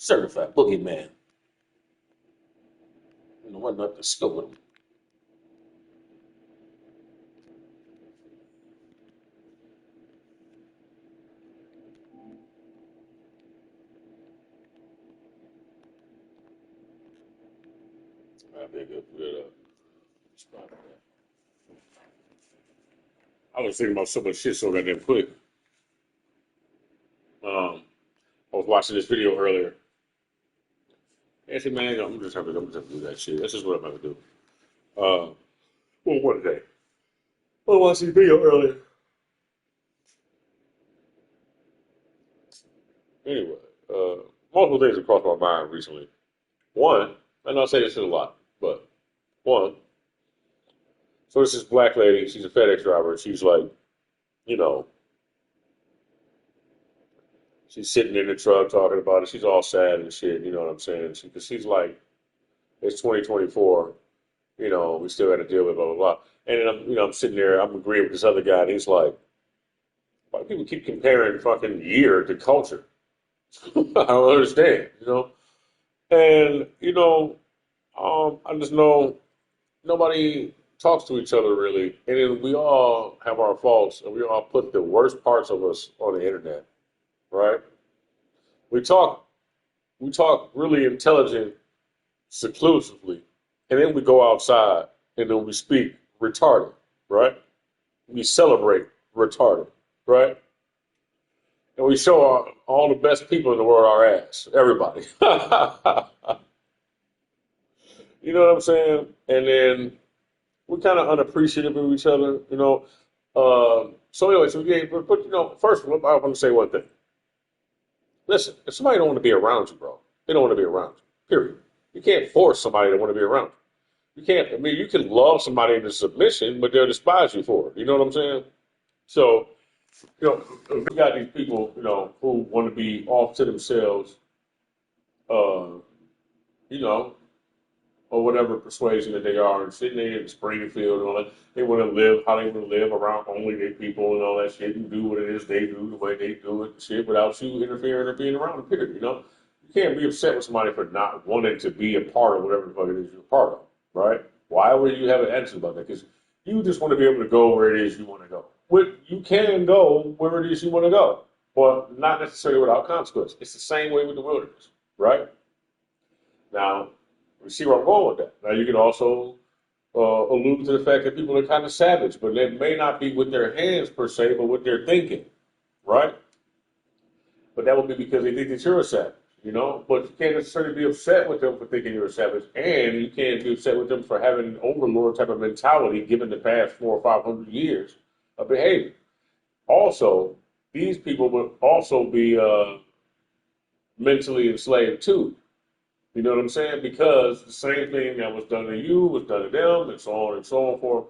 Certified boogeyman. You know, wasn't nothing to scope with him. That'd be a good spot for that. I was thinking about so much shit so goddamn quick. I was watching this video earlier. I said, man, I'm just have to do that shit. That's just what I'm going to do. Uh, well, what day? I watched this video earlier. Anyway, uh, multiple things have crossed my mind recently. One, and I'll say this a lot, but one, so there's this black lady, she's a FedEx driver, and she's like, you know, she's sitting in the truck talking about it. She's all sad and shit, you know what I'm saying? Because she's like, it's 2024, you know, we still got to deal with blah, blah, blah. And then I'm sitting there, I'm agreeing with this other guy, and he's like, why do people keep comparing fucking year to culture? I don't understand, you know? And, I just know nobody talks to each other really. And then we all have our faults, and we all put the worst parts of us on the internet, right? We talk, we talk really intelligent, seclusively, and then we go outside, and then we speak retarded, right? We celebrate retarded, right? And we show all the best people in the world our ass, everybody. You know what I'm saying? And then we're kind of unappreciative of each other, you know. So anyway, so yeah, but first I want to say one thing. Listen, if somebody don't want to be around you, bro, they don't want to be around you. Period. You can't force somebody to want to be around you. You can't. I mean, you can love somebody into submission, but they'll despise you for it. You know what I'm saying? So, we got these people, who want to be off to themselves, uh, you know, or whatever persuasion that they are, and sitting there in Springfield and all that. They want to live how they want to live around only their people and all that shit, and do what it is they do the way they do it and shit without you interfering or being around them, period, you know? You can't be upset with somebody for not wanting to be a part of whatever the fuck it is you're a part of, right? Why would you have an attitude about that? Because you just want to be able to go where it is you want to go. You can go where it is you want to go, but not necessarily without consequence. It's the same way with the wilderness, right? Now, we see where I'm going with that. Now, you can also allude to the fact that people are kind of savage, but they may not be with their hands per se, but with their thinking, right? But that would be because they think that you're a savage, you know? But you can't necessarily be upset with them for thinking you're a savage, and you can't be upset with them for having an overlord type of mentality given the past 400 or 500 years of behavior. Also, these people would also be mentally enslaved too. You know what I'm saying? Because the same thing that was done to you was done to them, and so on and so on for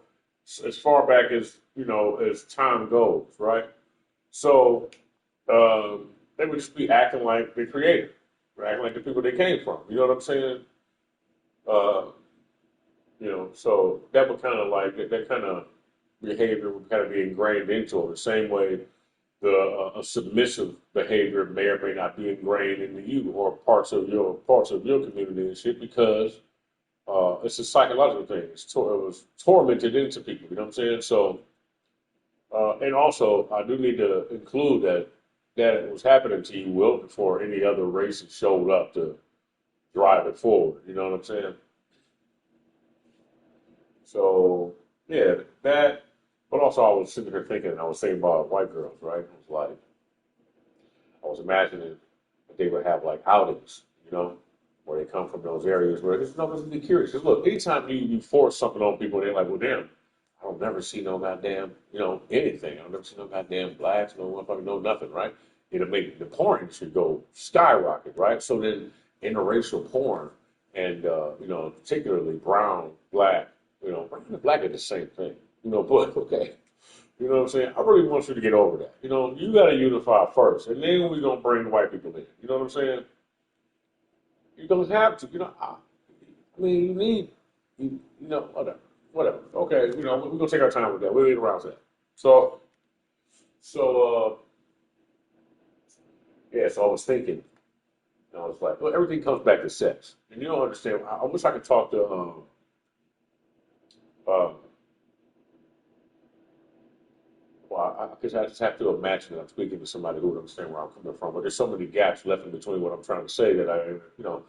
as far back as as time goes, right? So they would just be acting like the creator, acting like the people they came from. You know what I'm saying? Uh, so that would kind of like that kind of behavior would kind of be ingrained into them. The same way a submissive behavior may or may not be ingrained into you or parts of your community and shit because it's a psychological thing. It was tormented into people. You know what I'm saying? So and also I do need to include that it was happening to you well before any other races showed up to drive it forward. You know what I'm saying? So yeah, that. But also, I was sitting here thinking, I was thinking about white girls, right? It was like, I was imagining that they would have like outings, where they come from those areas where there's no reason to be curious. Because look, anytime you force something on people, they're like, well, damn, I don't never see no goddamn, anything. I don't never see no goddamn blacks, no motherfucker, no nothing, right? It'll make the porn industry go skyrocket, right? So then interracial porn and, particularly brown, black, brown and black are the same thing. But okay. You know what I'm saying? I really want you to get over that. You got to unify first, and then we're going to bring the white people in. You know what I'm saying? You're going to have to. I mean, you need, whatever. Whatever. Okay, we're going to take our time with that. We'll get around to that. So, yeah, so I was thinking, You know, it's like well, everything comes back to sex, and you don't understand. I wish I could talk to uh, well, I guess I just have to imagine that I'm speaking to somebody who would understand where I'm coming from. But there's so many gaps left in between what I'm trying to say that you know,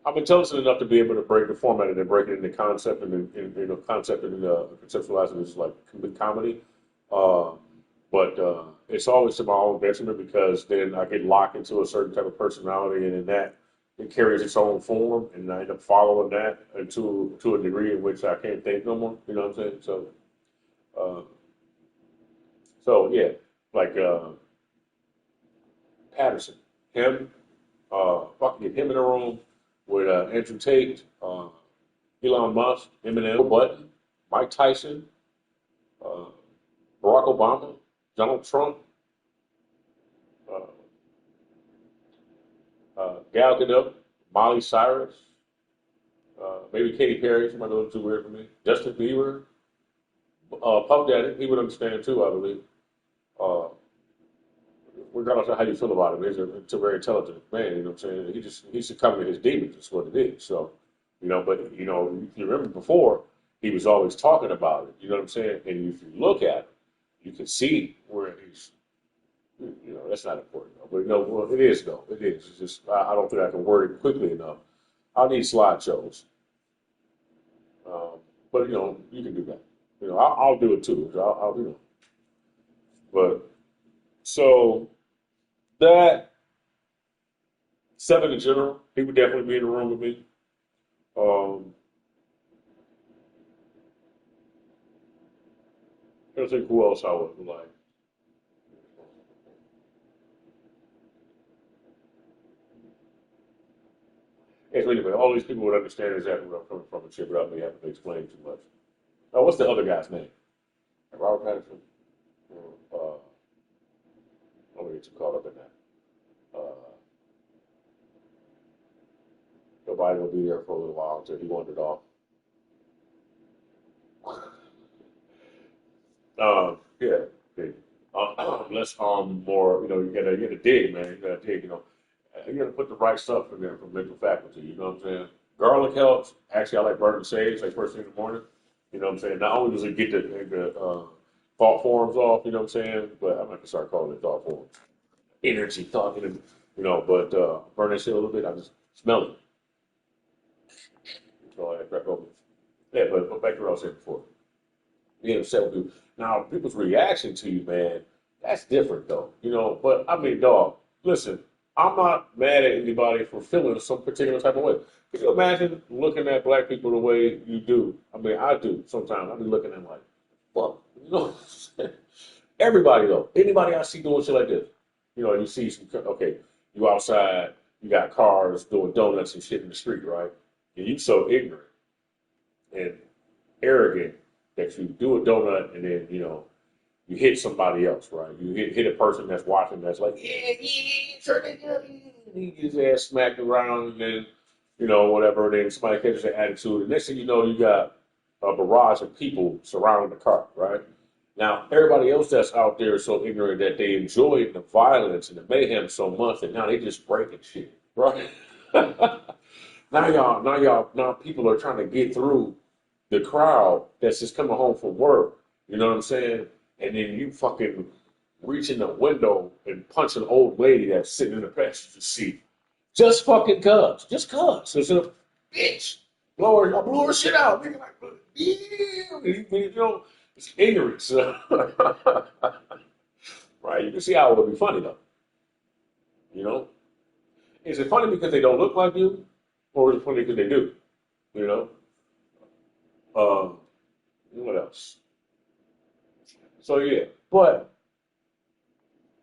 I'm intelligent enough to be able to break the format and then break it into concept and you know, concept and conceptualize it as like comedy. Uh, but it's always to my own detriment because then I get locked into a certain type of personality, and then that it carries its own form, and I end up following that to a degree in which I can't think no more. You know what I'm saying? Uh, so yeah, like Patterson, him, fucking get him in a room with Andrew Tate, Elon Musk, Eminem, Button, Mike Tyson, uh, Barack Obama, Donald Trump, uh, Gal Gadot, Miley Cyrus, maybe Katy Perry. She might be a little too weird for me. Justin Bieber, Puff Daddy. He would understand too, I believe. Uh, Regardless of how you feel about him, he's a very intelligent man. You know what I'm saying? He's succumbing to his demons. That's what it is. So, you know, but you know, if you remember before, he was always talking about it. You know what I'm saying? And if you look at him, you can see where he's. You know, that's not important though. But you know, well, it is though. It is. It's just I don't think I can word it quickly enough. I'll need slideshows. Um, but you know, you can do that. You know, I'll do it too. I'll you know. But so that seven in general, he would definitely be in the room with me. Um, I think who else I would like. Yes, anyway, all these people would understand exactly where I'm coming from and shit without me having to explain too much. What's the other guy's name? Robert Patterson. Uh, I'm gonna get too caught up in that. Nobody will be there for a little while until he wandered off. Yeah, big. Less more. You know, you gotta dig, man. You gotta dig. You know, you gotta put the right stuff in there for mental faculty. You know what I'm saying? Garlic helps. Actually, I like burning sage like first thing in the morning. You know what I'm saying? Not only does it get the thought forms off, you know what I'm saying, but I'm not gonna start calling it thought forms. Energy, thought, you know. But burn that shit a little bit. I just smell it. So I crack open. Yeah, but back to what I was saying before. Being upset with you. Now, people's reaction to you, man, that's different though. You know, but I mean, dog, listen, I'm not mad at anybody for feeling some particular type of way. Can you imagine looking at black people the way you do? I mean, I do sometimes. I be looking at them like, fuck, you know. Everybody though, anybody I see doing shit like this, you know, you see some, okay, you outside, you got cars doing donuts and shit in the street, right? And you so ignorant and arrogant that you do a donut and then, you know, you hit somebody else, right? You hit a person that's watching that's like, yeah, yeah, turn it up. He gets his ass smacked around and then, you know, whatever. And then somebody catches an attitude. And next thing you know, you got a barrage of people surrounding the car, right? Now, everybody else that's out there is so ignorant that they enjoy the violence and the mayhem so much that now they just breaking shit, right? Now people are trying to get through the crowd that's just coming home from work. You know what I'm saying? And then you fucking reach in the window and punch an old lady that's sitting in the passenger seat. Just fucking cuz. Just cuz. It's a bitch. I blew her shit out. Nigga like, yeah. You know, it's ignorance. Right? You can see how it would be funny though. You know? Is it funny because they don't look like you? Or is it funny because they do? You know? What else? So yeah. But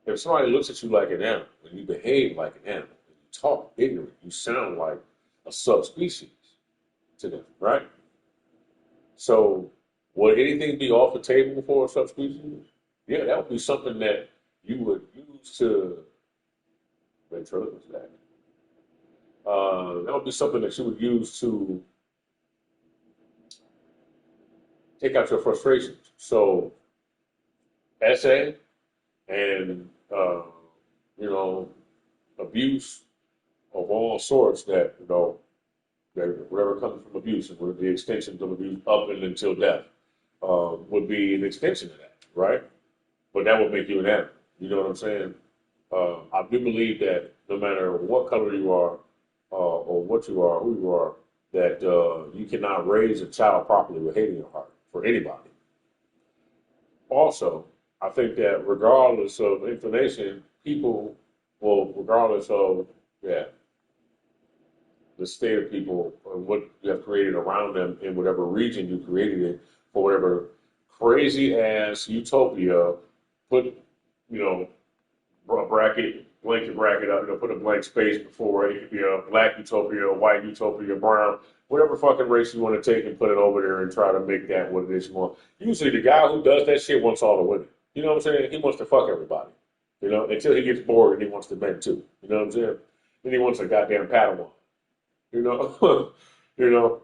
if somebody looks at you like an animal, and you behave like an animal, and you talk ignorant, you sound like a subspecies to them, right? So, would anything be off the table for a subspecies? Yeah, that would be something that you would use to ventriloquist that. That would be something that you would use to take out your frustrations. So, essay and you know abuse of all sorts that, that whatever comes from abuse and the extensions of abuse up and until death would be an extension of that, right? But that would make you an animal. You know what I'm saying? I do believe that no matter what color you are, or what you are, who you are, that you cannot raise a child properly with hate in your heart for anybody. Also, I think that regardless of inclination, people will, regardless of yeah, the state of people and what you have created around them in whatever region you created it for whatever crazy ass utopia, put you know bracket, blanket bracket up, put a blank space before it. It could be a black utopia, a white utopia, brown, whatever fucking race you want to take and put it over there and try to make that what it is you want. Usually the guy who does that shit wants all the women. You know what I'm saying? He wants to fuck everybody. Until he gets bored and he wants to bend too. You know what I'm saying? Then he wants a goddamn Padawan. You know? you know?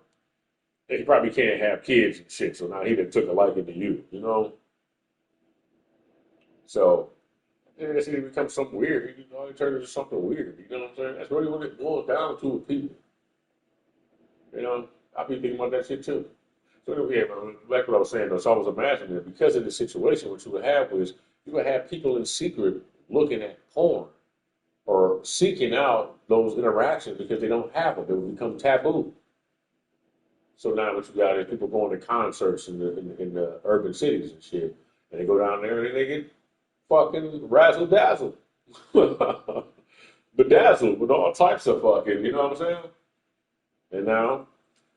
And he probably can't have kids and shit, so now he done took a liking to you. So it becomes something weird. It turns into something weird. You know what I'm saying? That's really what it boils down to with people. I be thinking about that shit too. So yeah, like what I was saying, though, so I was imagining that because of the situation, what you would have was you would have people in secret looking at porn or seeking out those interactions because they don't have them. They would become taboo. So now what you got is people going to concerts in the urban cities and shit, and they go down there and they get fucking razzle dazzle, bedazzled with all types of fucking, you know what I'm saying? And now,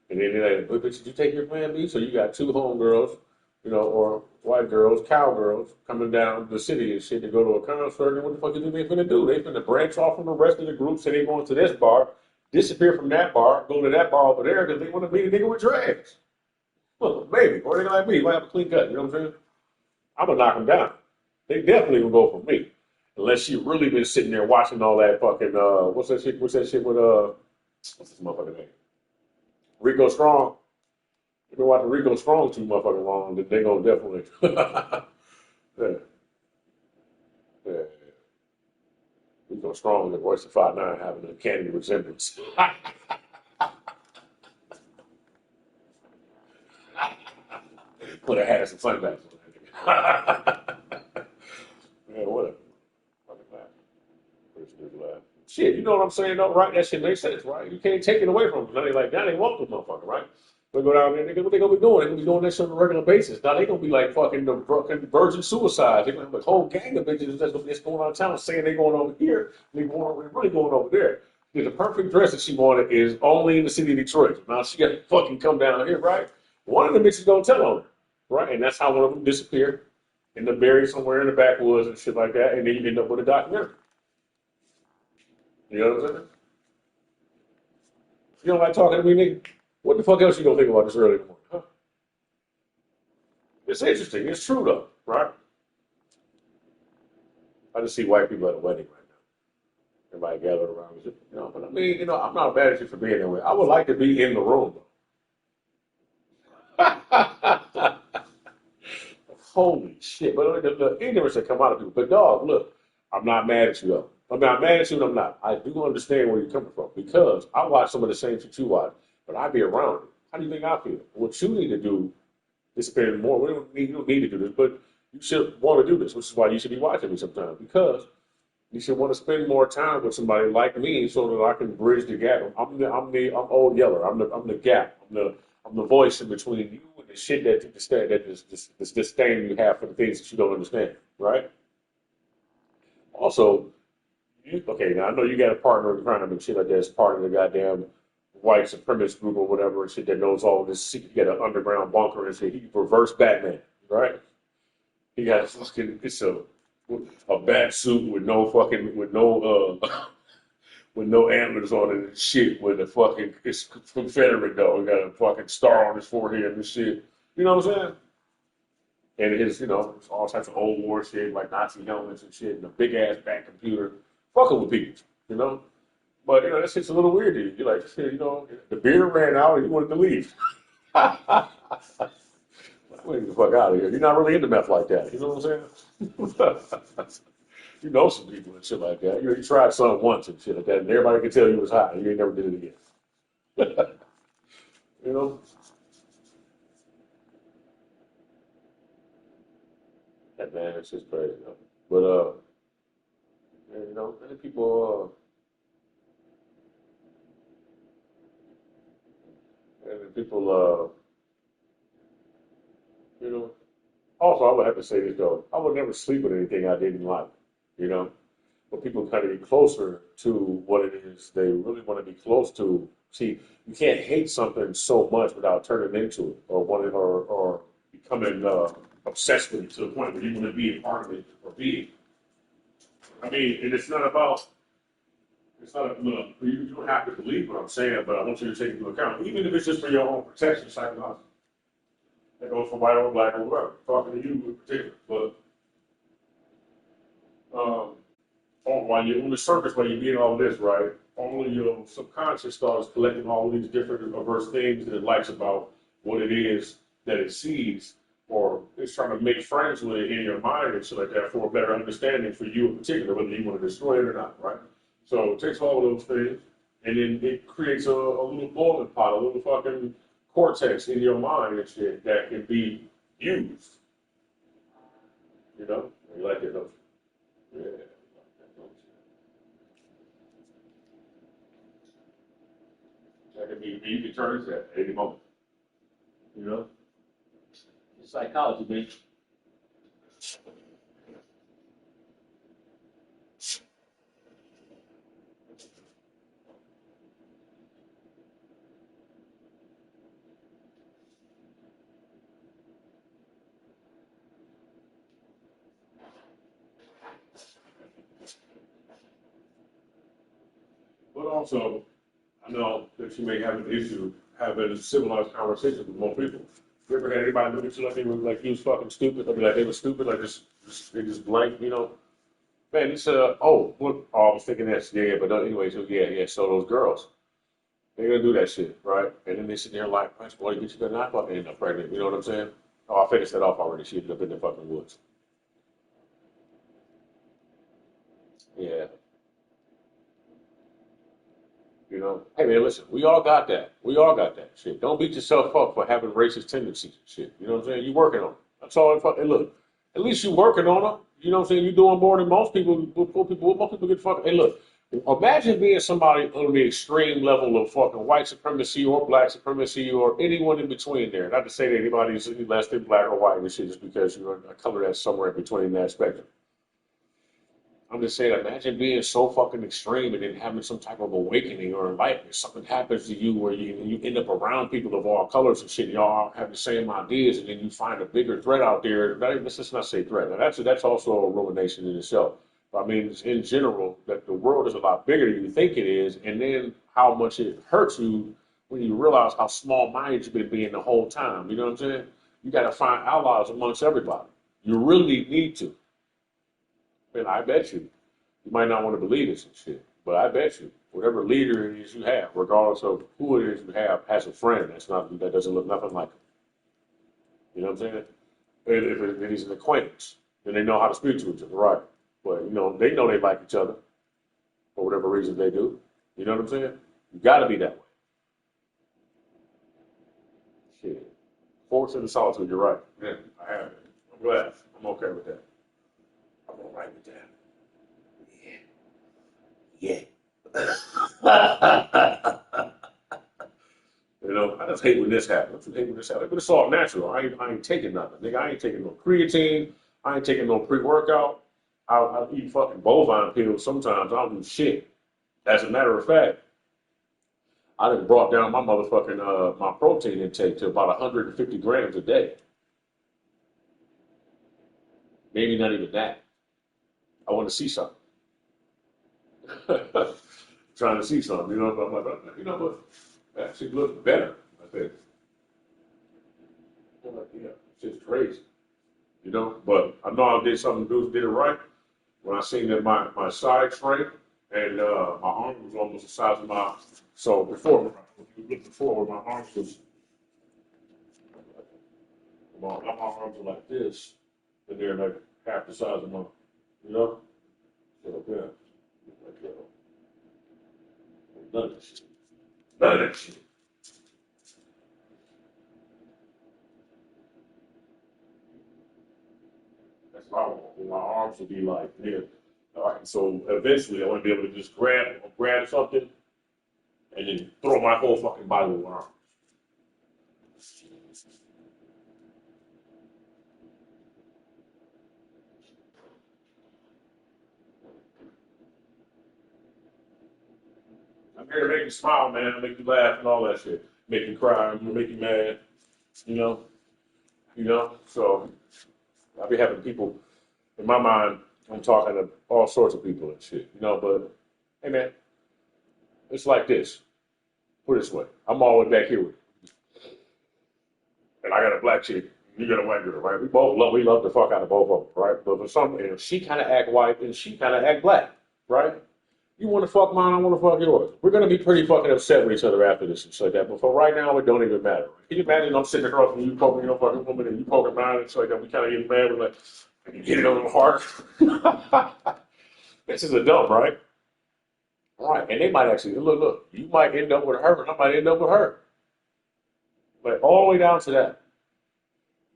and then they're like, but did you take your plan B? So you got two homegirls, or white girls, cowgirls, coming down the city and shit to go to a concert. And what the fuck is they finna do? They finna branch off from the rest of the group, say they going to this bar, disappear from that bar, go to that bar over there because they want to meet a nigga with dreads. Well, maybe. Or they like me, might have a clean cut, you know what I'm saying? I'm gonna knock them down. They definitely will go for me. Unless you really been sitting there watching all that fucking what's that shit with what's this motherfucker name? Rico Strong. You've been watching Rico Strong too motherfucking long, then they gonna definitely yeah. Yeah. Rico Strong, the voice of 5'9", having an uncanny resemblance. Put a hat and some sunglasses on. Yeah, whatever. Fucking laugh. Person just laugh. Shit, you know what I'm saying though, right? That shit makes sense, right? You can't take it away from them. Now they want the motherfucker, right? They go down there, nigga, what they gonna be doing? They gonna be doing that shit on a regular basis. Now they gonna be like fucking the fucking virgin suicides. They gonna have a whole gang of bitches that's going out of town saying they going over here, they really going over there. The perfect dress that she wanted is only in the city of Detroit. Now she got to fucking come down here, right? One of the bitches gonna tell on her, right? And that's how one of them disappeared and they're buried somewhere in the backwoods and shit like that, and then you end up with a documentary. You know what I'm saying? You don't like talking to me, nigga? What the fuck else you gonna think about this early in the morning? Huh? It's interesting. It's true though, right? I just see white people at a wedding right now. Everybody gathered around. But I mean, I'm not mad at you for being there. I would like to be in the room though. Holy shit! But the ignorance that come out of people. But dog, look, I'm not mad at you though. I'm not mad at you, and I'm not. I do understand where you're coming from because I watch some of the same shit you watch, but I be around it. How do you think I feel? What you need to do is spend more. You don't need to do this, but you should want to do this, which is why you should be watching me sometimes because you should want to spend more time with somebody like me so that I can bridge the gap. I'm old yeller. I'm the gap. I'm the voice in between you and the shit this disdain you have for the things that you don't understand, right? Also, okay, now I know you got a partner in crime and shit like that. It's part of the goddamn white supremacist group or whatever and shit that knows all this secret. You got an underground bunker and shit. He reverse Batman, right? He got a fucking a bat suit with no fucking with no antlers on it and shit with a fucking it's Confederate though. He got a fucking star on his forehead and shit. You know what I'm saying? And his, all types of old war shit, like Nazi helmets and shit, and a big ass back computer, fucking with people, you know? But, that shit's a little weird to you. You're like, shit, the beer ran out and you wanted to leave. Wait the fuck out of here. You're not really into meth like that, you know what I'm saying? You know some people and shit like that. You tried something once and shit like that, and everybody can tell you it was hot. You ain't never did it again. You know? That man, it's just crazy. Though. But yeah, you know, many people and people you know. Also, I would have to say this though. I would never sleep with anything I didn't like. You know? But people kind of get closer to what it is they really want to be close to. See, you can't hate something so much without turning into it or wanting or becoming obsessed with it to the point where you want to be a part of it or be it. I mean, and it's not about, it's not, look, you don't have to believe what I'm saying, but I want you to take into account, even if it's just for your own protection psychologically. That goes for white or black or whatever, talking to you in particular. But um, while you're on the surface, while you're getting all this, right, all of your subconscious starts collecting all of these different diverse things that it likes about what it is that it sees, or it's trying to make friends with it in your mind and shit like that for a better understanding for you in particular, whether you want to destroy it or not, right? So it takes all of those things, and then it creates a little boiling pot, a little fucking cortex in your mind and shit that can be used, you know? You like it, don't you? Yeah. That can be, you can turn into that at any moment. You know? It's psychology, man. But also, I know that you may have an issue having a civilized conversation with more people. You ever had anybody look at you like they were like you was fucking stupid? I mean, like they were stupid, like just they just blank, you know? Man, it's oh, what? Oh, I was thinking that, yeah, but anyway, so yeah, yeah. So those girls, they're gonna do that shit, right? And then they sit there like, boy, you better not fucking end up pregnant. You know what I'm saying? Oh, I finished that off already. She ended up in the fucking woods. Yeah. You know, hey man, listen, we all got that. We all got that shit. Don't beat yourself up for having racist tendencies and shit. You know what I'm saying? You working on it. That's all. Hey, look, at least you working on them. You know what I'm saying? You're doing more than most people. Most people get fucking. Hey, look, imagine being somebody on the extreme level of fucking white supremacy or black supremacy or anyone in between there. Not to say that anybody is any less than black or white and shit just because you're a color that's somewhere in between that spectrum. I'm just saying, imagine being so fucking extreme and then having some type of awakening or enlightenment. Something happens to you where you end up around people of all colors and shit. Y'all have the same ideas, and then you find a bigger threat out there. Let's just not say threat. Now that's also a ruination in itself. But I mean, in general, that the world is a lot bigger than you think it is, and then how much it hurts you when you realize how small-minded you've been being the whole time. You know what I'm saying? You got to find allies amongst everybody. You really need to. And I bet you, you might not want to believe this and shit, but I bet you, whatever leader it is you have, regardless of who it is you have, has a friend that doesn't look nothing like him. You know what I'm saying? And if he's an acquaintance, then they know how to speak to each other, right? But you know they like each other for whatever reason they do. You know what I'm saying? You got to be that way. Shit. Forks in the solitude. You're right. Yeah, I have it. I'm glad. I'm okay with that. I'm all right with that. Yeah. You know, I just hate when this happens. I hate when this happens. But it's all natural. I ain't taking nothing. Nigga, I ain't taking no creatine. I ain't taking no pre-workout. I'll eat fucking bovine pills sometimes. I don't do shit. As a matter of fact, I done brought down my motherfucking my protein intake to about 150 grams a day. Maybe not even that. I want to see something. Trying to see something. You know, I'm like, you know what? That shit looks better. I said, I'm like, yeah, it's just crazy. You know, but I know I did something to did it right when I seen that my side shrank and my arm was almost the size of my. So before, if you look before, my arms was my arms were like this, and they're like half the size of my, you know. So, yeah. Like, none of that shit. None of that shit. That's why I want my arms to be like, yeah. All right, so eventually I want to be able to just grab something and then throw my whole fucking body around. I'm here to make you smile, man, make you laugh and all that shit. Make you cry, make you mad, you know, So I'll be having people in my mind, I'm talking to all sorts of people and shit, but hey man, it's like this. Put it this way. I'm all the way back here with you. And I got a black chick, you got a white girl, right? We love the fuck out of both of them, right? But for some reason, she kinda act white and she kinda act black, right? You want to fuck mine, I want to fuck yours. We're going to be pretty fucking upset with each other after this and shit like that. But for right now, it don't even matter. Can you imagine I'm sitting across from you poking your fucking woman and you poking mine and shit like that? We kind of get mad. We're like, you get it a little hard. This is a dumb, right? All right. And they might actually, look, you might end up with her and I might end up with her. But all the way down to that.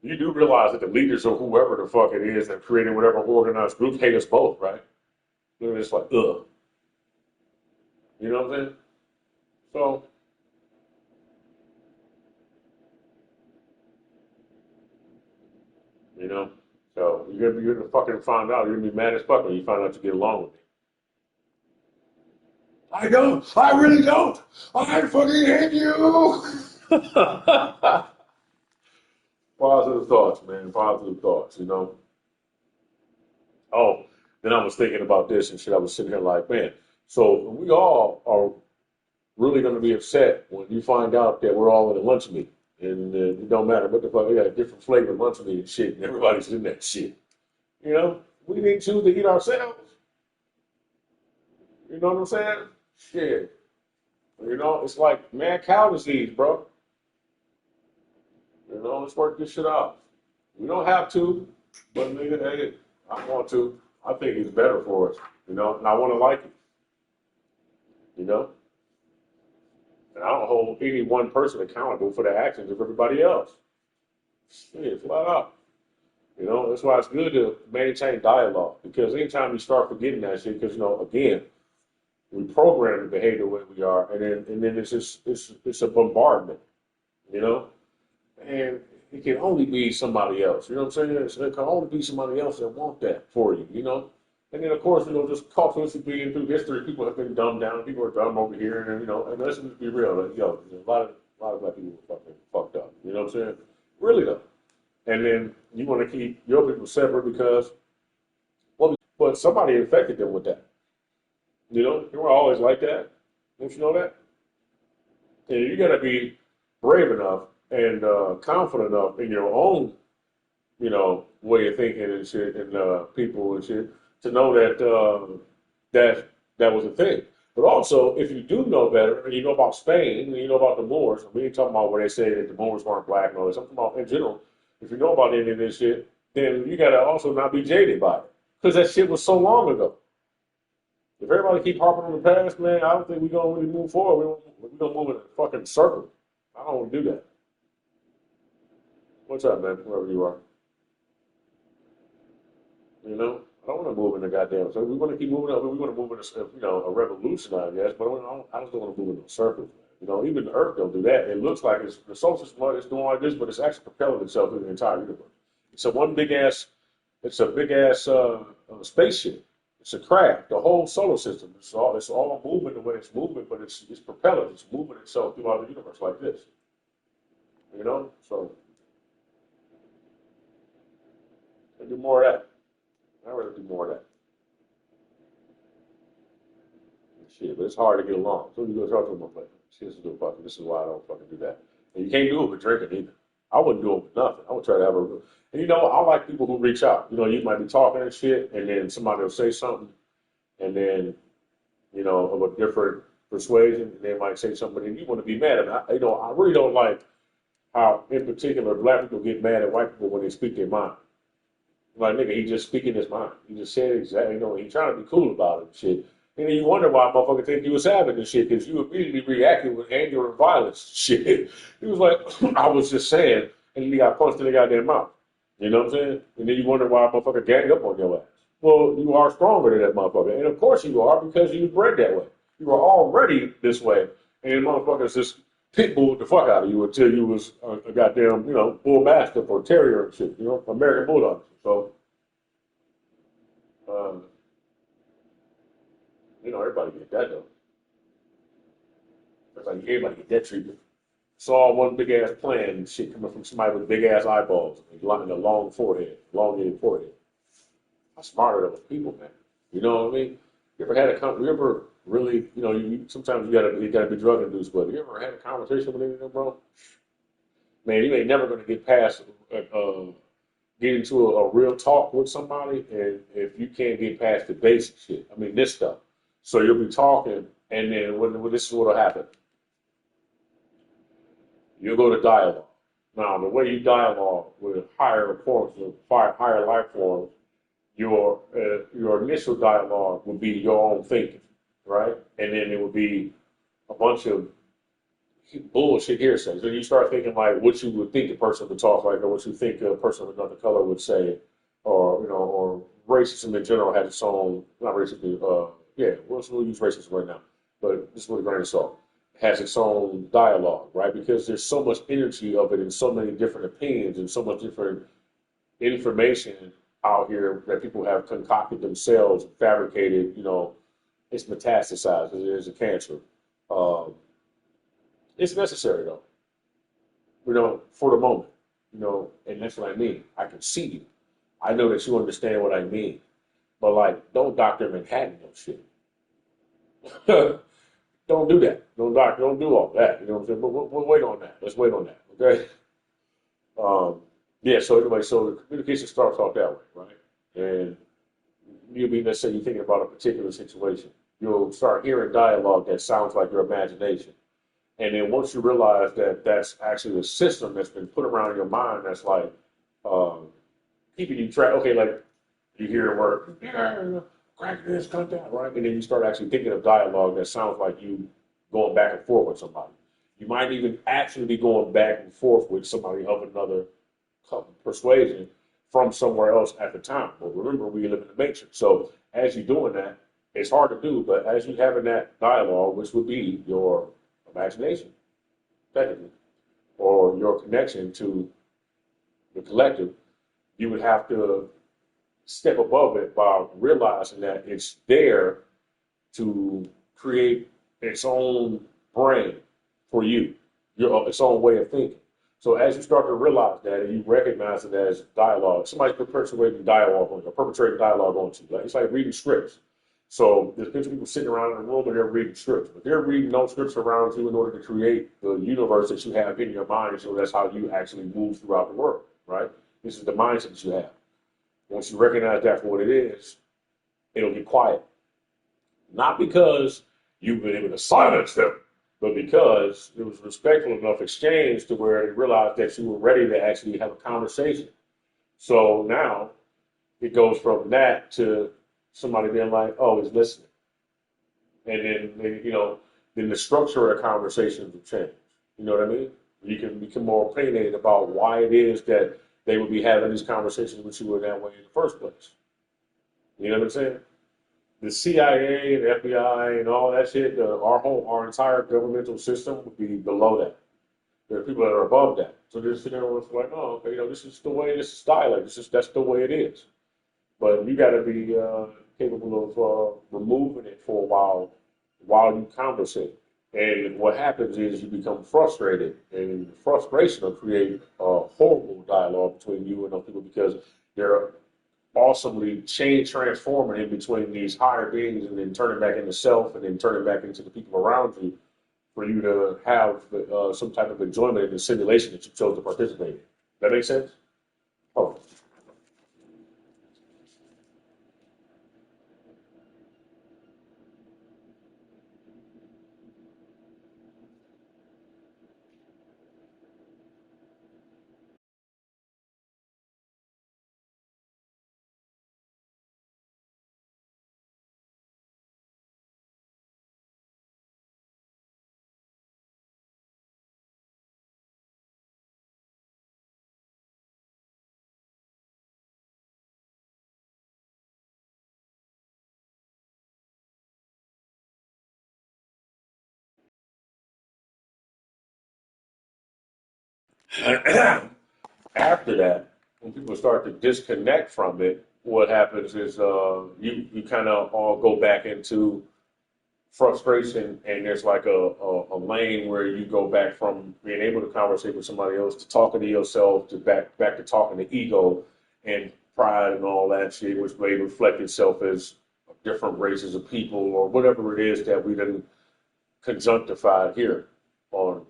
You do realize that the leaders or whoever the fuck it is that created whatever organized group hate us both, right? They're just like, ugh. You know what I'm saying? So, you know, so you're gonna fucking find out. You're gonna be mad as fuck when you find out you get along with me. I don't. I really don't. I fucking hate you. Positive thoughts, man. Positive thoughts. Oh, then I was thinking about this and shit. I was sitting here like, man. So we all are really going to be upset when you find out that we're all in a lunch meet. And it don't matter what the fuck, we got a different flavor lunch meat and shit, and everybody's in that shit. We need to eat ourselves. You know what I'm saying? Shit. It's like mad cow disease, bro. Let's work this shit out. We don't have to, but nigga, hey, I want to. I think it's better for us, and I want to like it, you know? And I don't hold any one person accountable for the actions of everybody else. Shit, flat out. That's why it's good to maintain dialogue because anytime you start forgetting that shit, because again, we program the behavior the way we are, and then it's just it's a bombardment, you know, and it can only be somebody else. You know what I'm saying? It can only be somebody else that want that for you. And then of course, just culturally being through history, people have been dumbed down. People are dumb over here, and let's just be real. Like, a lot of black people are fucking fucked up. You know what I'm saying? Really though. And then you want to keep your people separate because, well, but somebody infected them with that. They were always like that. Don't you know that? And you got to be brave enough and confident enough in your own, way of thinking and shit, and people and shit, to know that was a thing. But also, if you do know better, and you know about Spain, and you know about the Moors, we ain't talking about where they say that the Moors weren't black and all this. I'm talking about in general. If you know about any of this shit, then you gotta also not be jaded by it, because that shit was so long ago. If everybody keep harping on the past, man, I don't think we're gonna really move forward. We're gonna move in a fucking circle. I don't want to do that. What's up, man? Wherever you are, I don't want to move in the goddamn. So we want to keep moving up. We want to move in a revolution, I guess. But I just don't want to move in a circle. Even the Earth don't do that. It looks like the solar system is doing like this, but it's actually propelling itself through the entire universe. It's a one big ass. It's a big ass spaceship. It's a craft. The whole solar system. It's all moving the way it's moving, but it's propelling. It's moving itself throughout the universe like this. So I do more of that. I'd rather do more of that. Shit, but it's hard to get along. So you go talk to them, like, shit, this is why I don't fucking do that. And you can't do it with drinking either. I wouldn't do it with nothing. I would try to have a, and I like people who reach out. You might be talking and shit, and then somebody will say something, and then, of a different persuasion, and they might say something, and you want to be mad at them. I really don't like how, in particular, black people get mad at white people when they speak their mind. Like, nigga, he just speaking his mind. He just said exactly, he trying to be cool about it and shit. And then you wonder why motherfucker think you was having this shit, because you immediately reacted with anger and violence and shit. He was like, I was just saying, and then he got punched in the goddamn mouth. You know what I'm saying? And then you wonder why a motherfucker gang up on your ass. Well, you are stronger than that motherfucker. And of course you are, because you was bred that way. You were already this way. And motherfuckers just pit bulled the fuck out of you until you was a goddamn, bull mastiff or terrier and shit, American bulldog. So, um, everybody get that though. It's like everybody get that treatment. Saw one big ass plan and shit coming from somebody with big ass eyeballs and a long forehead, elongated forehead. I'm smarter than people, man. You know what I mean? You ever really, sometimes you gotta be drug induced, but you ever had a conversation with any of them, bro? Man, you ain't never gonna get past, get into a real talk with somebody, and if you can't get past the basic shit, I mean, this stuff. So you'll be talking, and then when this is what'll happen. You'll go to dialogue. Now, the way you dialogue with higher forms of higher life forms, your initial dialogue would be your own thinking, right? And then it would be a bunch of bullshit hearsay. So you start thinking like what you would think a person would talk like, or what you think a person of another color would say, or racism in general has its own, not racism, yeah, we'll use racism right now, but this is with a grain of salt. Has its own dialogue, right? Because there's so much energy of it and so many different opinions and so much different information out here that people have concocted themselves, fabricated, it's metastasized, it is a cancer. Um, it's necessary though, for the moment, and that's what I mean. I can see you. I know that you understand what I mean. But like, don't Dr. Manhattan no shit. Don't do that. Don't do all that. You know what I'm saying? But we'll wait on that. Let's wait on that. Okay. Um, yeah. So anyway, so the communication starts off that way, right? And you'll be, let's say you're thinking about a particular situation. You'll start hearing dialogue that sounds like your imagination. And then once you realize that that's actually a system that's been put around your mind, that's like um, keeping you track. Okay, like you hear the word, yeah, crack this, cut that, right? And then you start actually thinking of dialogue that sounds like you going back and forth with somebody. You might even actually be going back and forth with somebody of another persuasion from somewhere else at the time. But remember, we live in the matrix. So as you're doing that, it's hard to do, but as you're having that dialogue, which would be your imagination, technically, or your connection to the collective, you would have to step above it by realizing that it's there to create its own brain for you, its own way of thinking. So as you start to realize that and you recognize it as dialogue, somebody's perpetuating dialogue on you, or perpetrating dialogue on you. Like, it's like reading scripts. So there's a bunch of people sitting around in a room and they're reading scripts, but they're reading those scripts around you in order to create the universe that you have in your mind. So that's how you actually move throughout the world, right? This is the mindset that you have. Once you recognize that for what it is, it'll get quiet. Not because you've been able to silence them, but because there was respectful enough exchange to where they realized that you were ready to actually have a conversation. So now it goes from that to somebody being like, oh, he's listening. And then the structure of the conversations will change. You know what I mean? You can become more opinionated about why it is that they would be having these conversations with you in that way in the first place. You know what I'm saying? The CIA and the FBI and all that shit, our entire governmental system would be below that. There are people that are above that. So they're sitting there with like, oh, okay, this is the way, this is dialect. That's the way it is. But you got to be capable of removing it for a while you conversate. And what happens is you become frustrated, and the frustration will create a horrible dialogue between you and those people because they're awesomely transforming in between these higher beings and then turning back into self and then turning back into the people around you for you to have some type of enjoyment in the simulation that you chose to participate in. That makes sense? Oh. After that, when people start to disconnect from it, what happens is you kind of all go back into frustration, and there's like a lane where you go back from being able to conversate with somebody else to talking to yourself to back to talking to ego and pride and all that shit, which may reflect itself as different races of people or whatever it is that we didn't conjunctified here on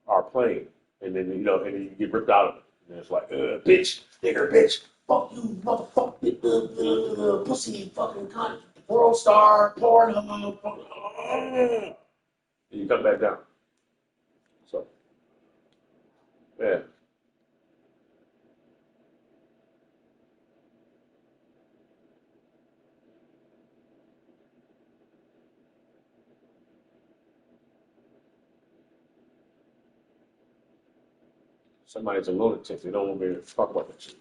our plane, and then and then you get ripped out of it, and it's like, bitch, nigger, bitch, fuck you, motherfucker, pussy, fucking cunt, world star, porn, and you come back down. So, yeah, somebody's a lunatic. They don't want me to talk about that shit.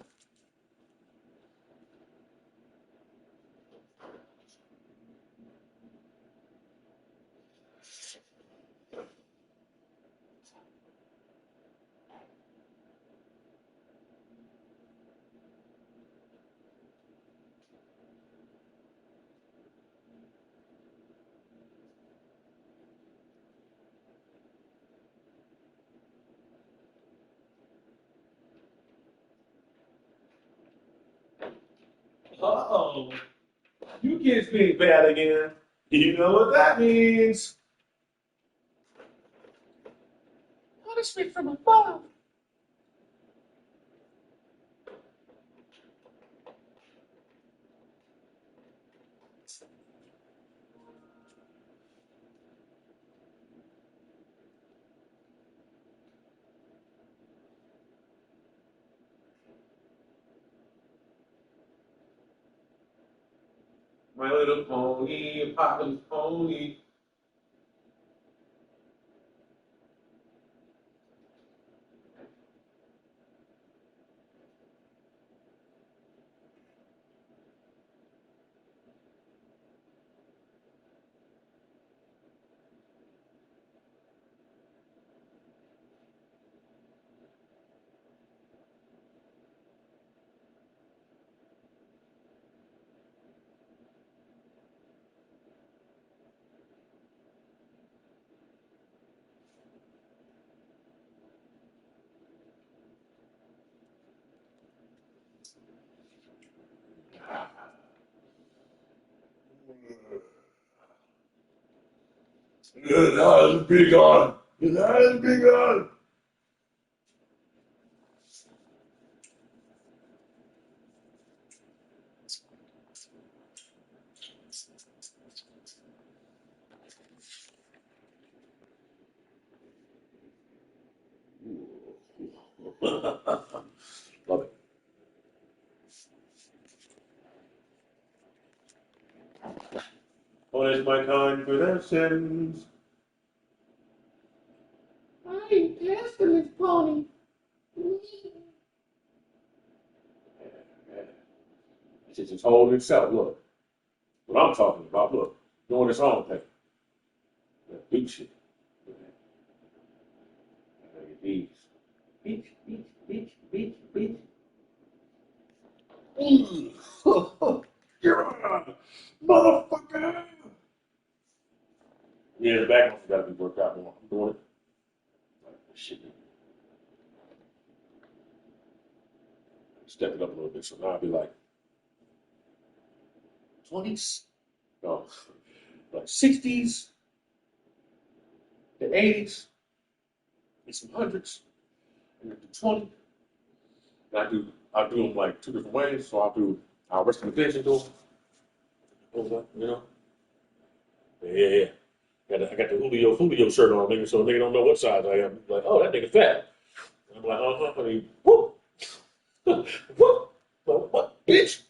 Uh-oh, you kids being bad again. You know what that means. Punishment from above. My little pony, Papa's pony. Good eyes be gone. Good eyes be gone. Love it. What is my confidence? I ain't asking this pony. It's just holding itself. Look, what I'm talking about. Look, doing its own thing. Big shit. These. Beach, beach, beach, beach, beach. Yeah, motherfucker. Yeah, the back one's got to be worked out more. I'm doing it. Like, shit. Step it up a little bit. So now I'll be like 20s, no, like 60s, the 80s, and some hundreds, and then the 20. And I do them like two different ways. So I'll rest in the vision do them, you know? Yeah, yeah, yeah. I got the Julio shirt on, nigga, so nigga don't know what size I am. Like, oh, that nigga fat. And I'm like, I mean, whoop, whoop, what, bitch?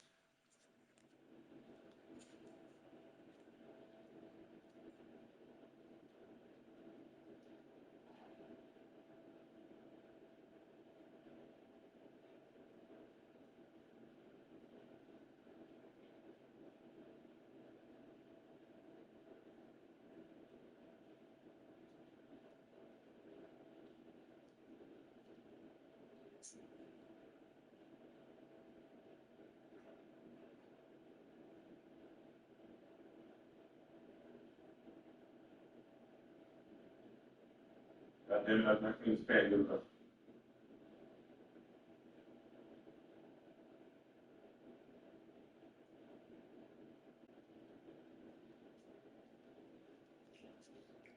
Damn it, I couldn't stand it.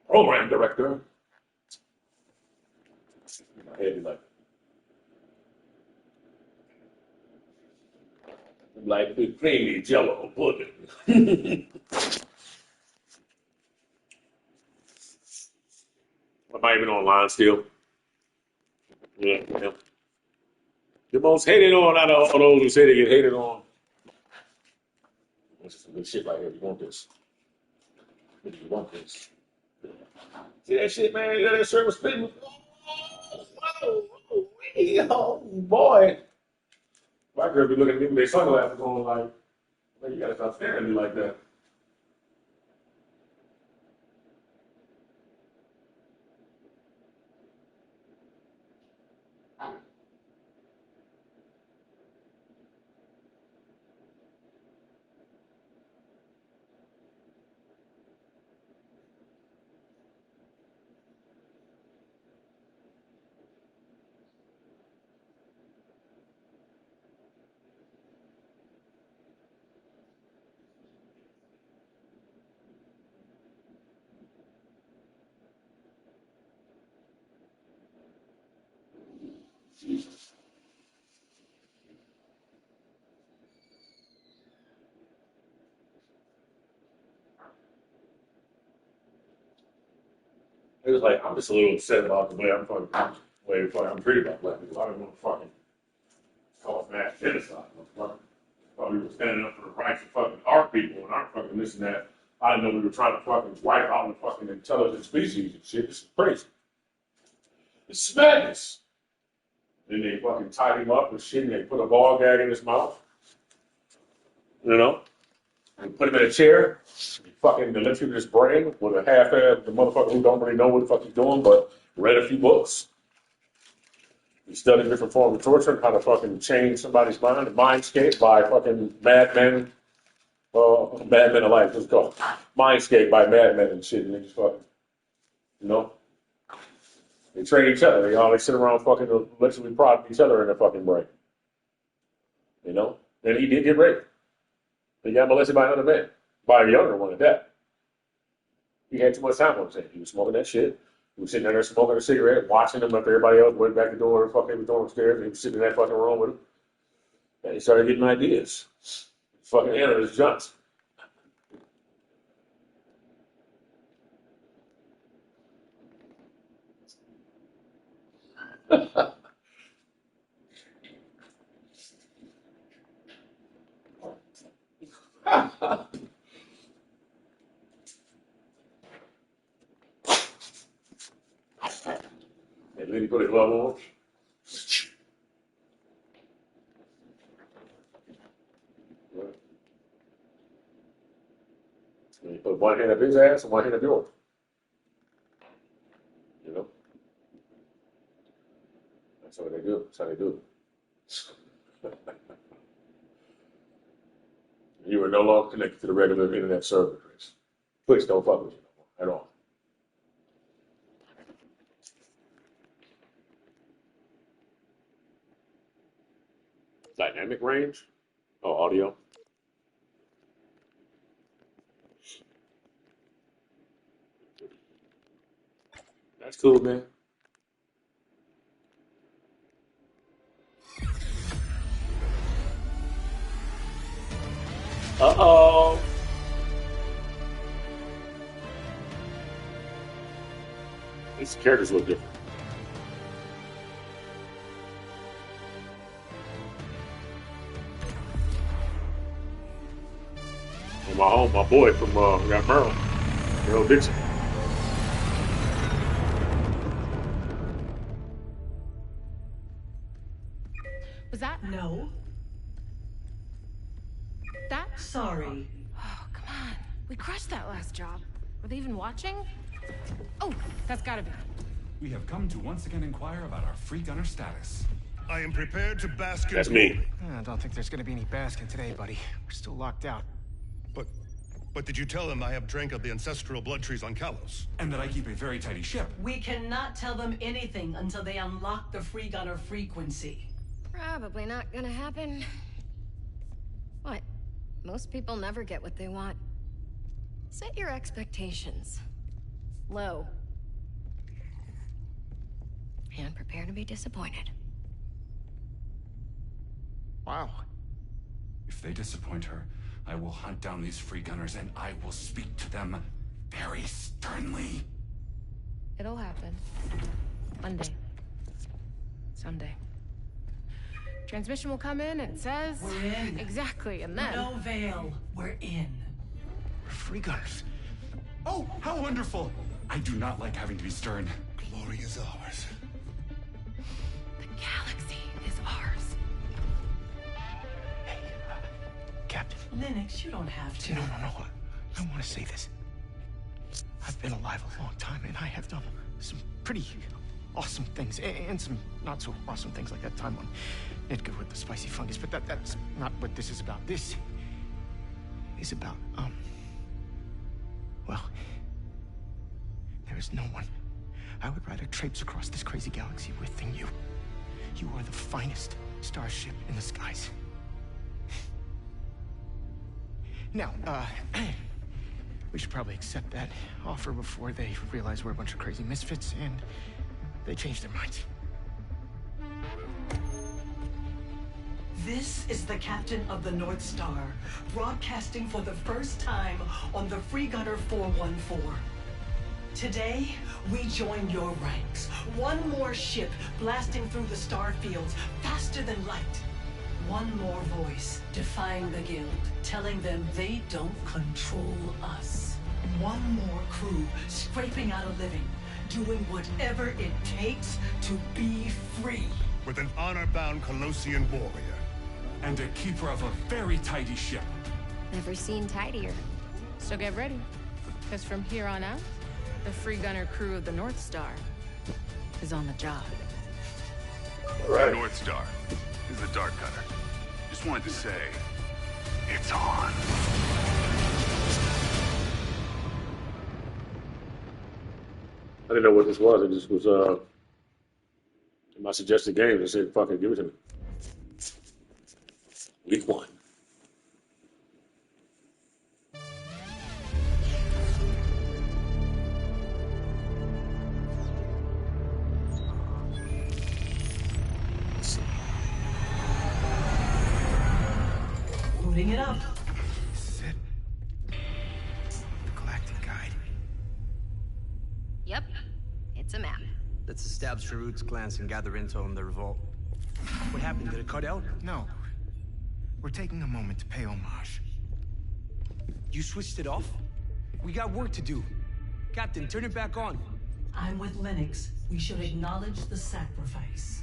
Program director. My head be like big creamy jello pudding. Am I even online still? Yeah, yeah. The most hated on out of all those who say they get hated on. This is some good shit right here. You want this? You want this? See that shit, man? You know that shirt was fitting. Oh, boy. My girl be looking at me with their sunglasses on like, man, you gotta stop staring at me like that. It was like, I'm just a little upset about the way I'm treated by black people. I don't want to fucking call it mass genocide. Thought we were standing up for the rights of fucking our people and our fucking this and that. I didn't know we were trying to fucking wipe out the fucking intelligent species and shit. This is crazy. This is madness. Then they fucking tied him up and shit and they put a ball gag in his mouth. You know? And put him in a chair. Fucking electrocute his brain with a half-ass, the motherfucker who don't really know what the fuck he's doing, but read a few books. He studied different forms of torture and how to fucking change somebody's mind, Mindscape by fucking madmen. Madmen Alike, what's it called? Mindscape by madmen and shit, and they just fucking, you know? They train each other. They sit around fucking literally prodding each other in their fucking brain. You know? And he did get raped. He got molested by another man. By a younger one at that. He had too much time on his hands. He was smoking that shit. He was sitting there smoking a cigarette, watching them after everybody else went back to doing what the fuck they was doing upstairs. And he was sitting in that fucking room with him. And he started getting ideas. Fucking entered his junks. And then he put his glove on. And he put one hand up his ass and one hand up yours. You know? That's what they do. That's how they do it. You are no longer connected to the regular internet server, Chris. Please don't fuck with you no more, at all. Dynamic range? Oh, audio. That's cool, man. Uh-oh. These characters look different. And my boy from got Merle, Merle Dixon. Was that? No. That? Sorry. Oh, come on. We crushed that last job. Were they even watching? Oh, that's gotta be. We have come to once again inquire about our free gunner status. I am prepared to bask in That's me. I don't think there's gonna be any basking today, buddy. We're still locked out. But But did you tell them I have drank of the ancestral blood trees on Kalos? And that I keep a very tidy ship. We cannot tell them anything until they unlock the free gunner frequency. Probably not gonna happen. What? Most people never get what they want. Set your expectations low. And prepare to be disappointed. Wow. If they disappoint her, I will hunt down these free gunners and I will speak to them very sternly. It'll happen. One day. Someday. Transmission will come in and it says... We're in. Exactly, and then... No veil. We're in. We're free gunners. Oh, how wonderful! I do not like having to be stern. Glory is ours. The galaxy is ours. Hey, Captain. Linux, you don't have to. No. I want to say this. I've been alive a long time, and I have done some pretty awesome things, and some not so awesome things, like that time on Nidka with the spicy fungus, but that's not what this is about. This is about, well, there is no one I would rather traipse across this crazy galaxy with than you. You are the finest starship in the skies. Now, we should probably accept that offer before they realize we're a bunch of crazy misfits and they change their minds. This is the captain of the North Star, broadcasting for the first time on the Free Gunner 414. Today, we join your ranks. One more ship blasting through the star fields faster than light. One more voice defying the guild, telling them they don't control us. One more crew scraping out a living, doing whatever it takes to be free. With an honor-bound Colossian warrior. And a keeper of a very tidy ship. Never seen tidier. So get ready, because from here on out, the Free Gunner crew of the North Star is on the job. Right. North Star is the Dark Gunner. Just wanted to say, it's on. I didn't know what this was. It just was in my suggested games. I said, fucking give it to me. Week 1. Booting it up. This is it. The Galactic Guide. Yep, it's a map. Let's establish the roots, glance, and gather intel on the revolt. What happened? Did it cut out? No. We're taking a moment to pay homage. You switched it off? We got work to do. Captain, turn it back on. I'm with Linux. We should acknowledge the sacrifice.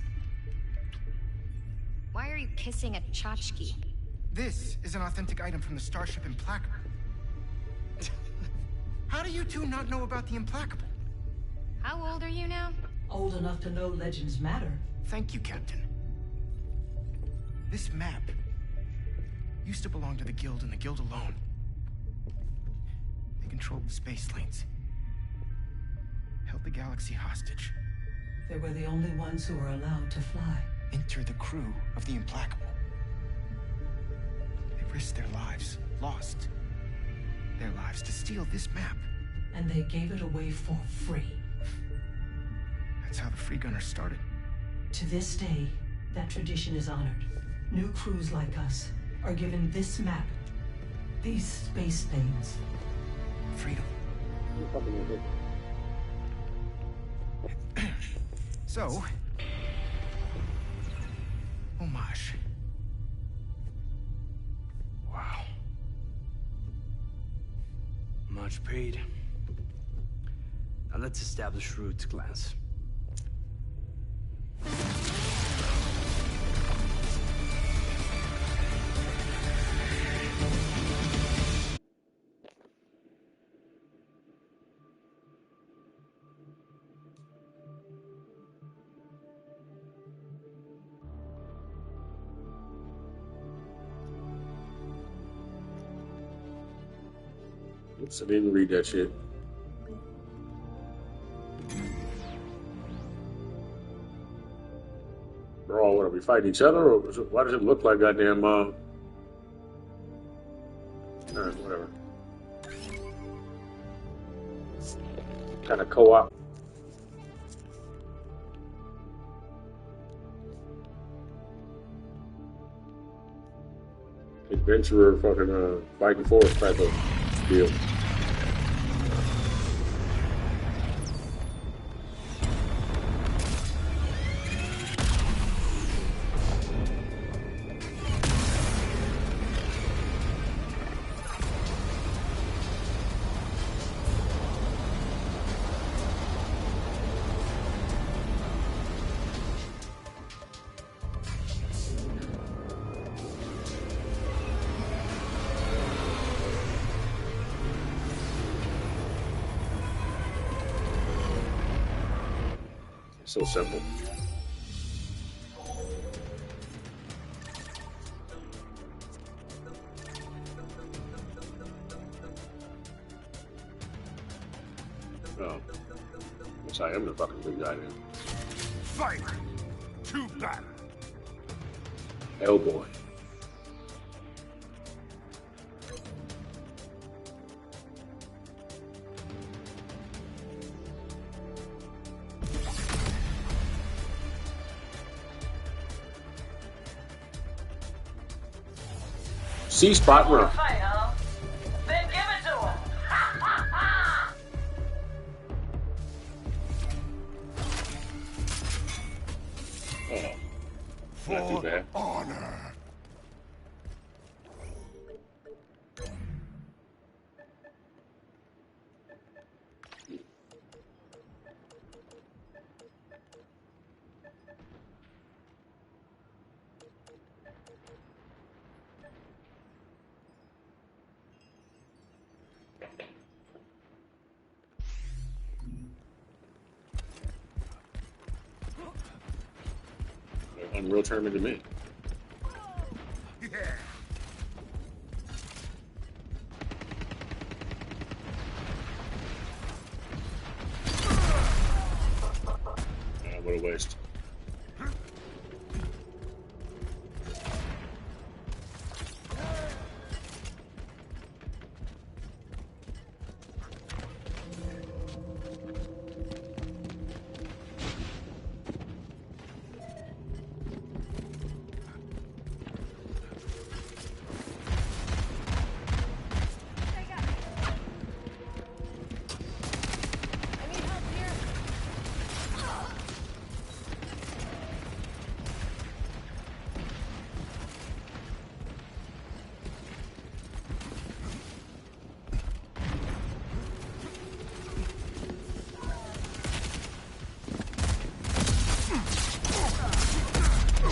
Why are you kissing a tchotchke? This is an authentic item from the starship Implacable. How do you two not know about the Implacable? How old are you now? Old enough to know legends matter. Thank you, Captain. This map used to belong to the Guild and the Guild alone. They controlled the space lanes, held the galaxy hostage. They were the only ones who were allowed to fly. Enter the crew of the Implacable. They risked their lives, lost their lives to steal this map. And they gave it away for free. That's how the Free Gunners started. To this day, that tradition is honored. New crews like us are given this map, these space things. Freedom. So, homage. Wow. Much paid. Now let's establish roots, glance. Oops, I didn't even read that shit. Bro, what are we fighting each other, or why does it look like goddamn alright, whatever. Kind of co-op. Adventurer fucking fighting force type of deal. So simple. Oh, guess I am the fucking big guy then. Fight to battle. Hellboy. C-spot run. Fight, huh? Then give it to him. Oh, not too bad. Honor. Unreal tournament to me. Yeah. What a waste.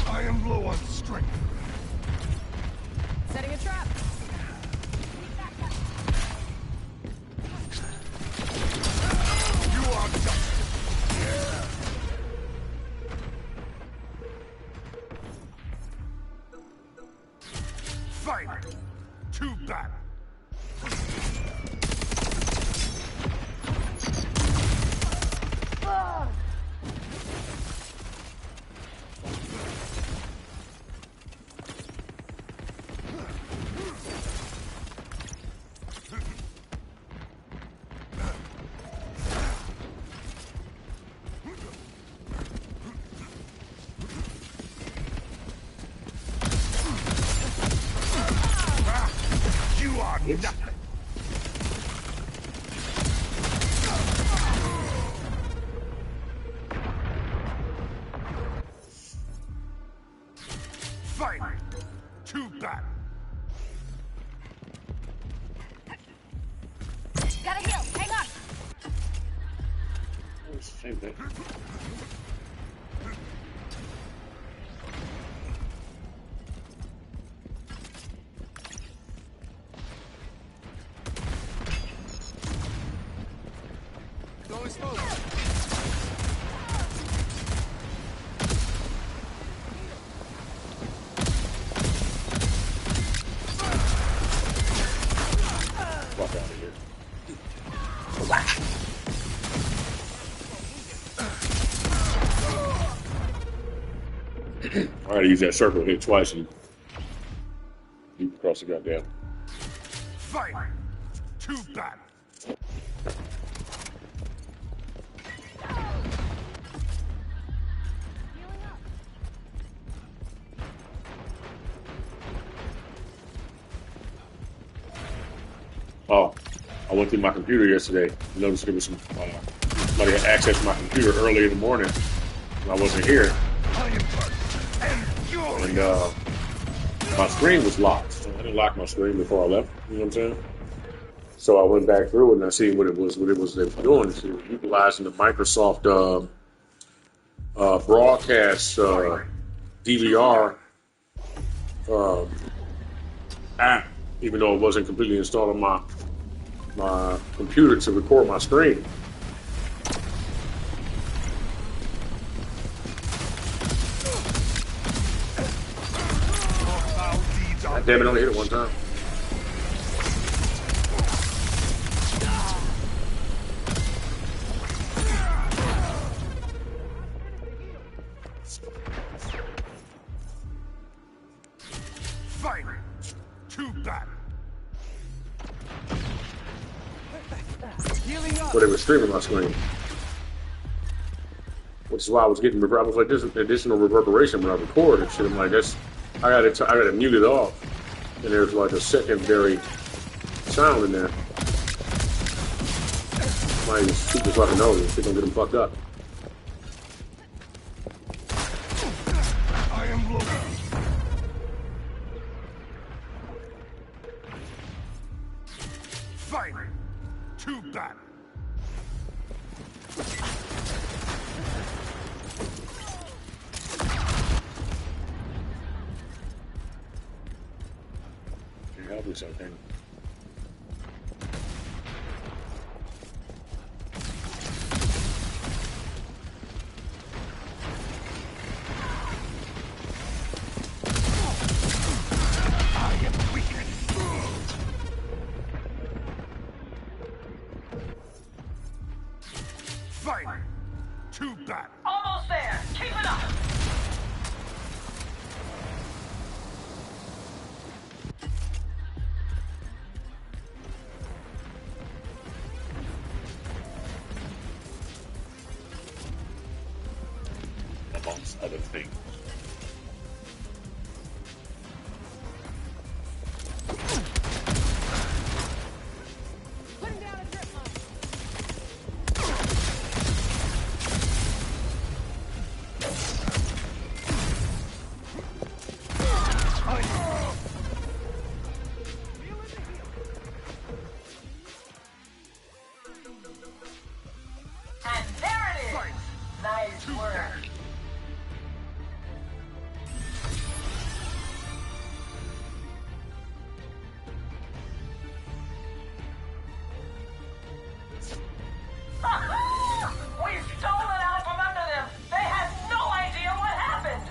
I am low on strength. Setting a trap. You are dust. Fight to battle. You are nothing. Fight to battle. Gotta heal. Hang on. It's the same thing. Throwing smoke. Fuck out of here. I gotta use that circle hit twice and leap across the goddamn. Fight to battle. Oh, I went through my computer yesterday. Noticed there was some somebody had access to my computer early in the morning when I wasn't here, and my screen was locked. I didn't lock my screen before I left. You know what I'm saying? So I went back through it and I see what it was they were doing. It's utilizing the Microsoft broadcast DVR app, even though it wasn't completely installed on my computer to record my screen. God damn it, only hit it one time. Fight to battle. But they were streaming my screen, which is why I was getting. I was like, "This is additional reverberation when I record and shit." I'm like, "That's I got to mute it off." And there's like a secondary sound in there. Might even super fucking nose. Shit don't get them fucked up. I am low. Fight to battle. Can't help yourself, can you? Fight to battle. Almost there. Keep it up. Amongst other things. And there it is. Nice work. We stole it out from under them. They had no idea what happened.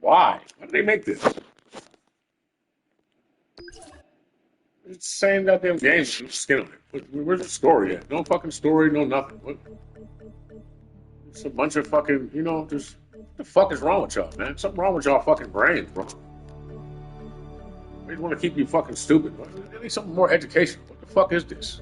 Why? Why did they make this? It's the same goddamn game. with no skin on it. Where's the story at? No fucking story, no nothing. It's a bunch of fucking, just what the fuck is wrong with y'all, man? Something wrong with y'all fucking brains, bro. They just want to keep you fucking stupid. They need something more educational. What the fuck is this?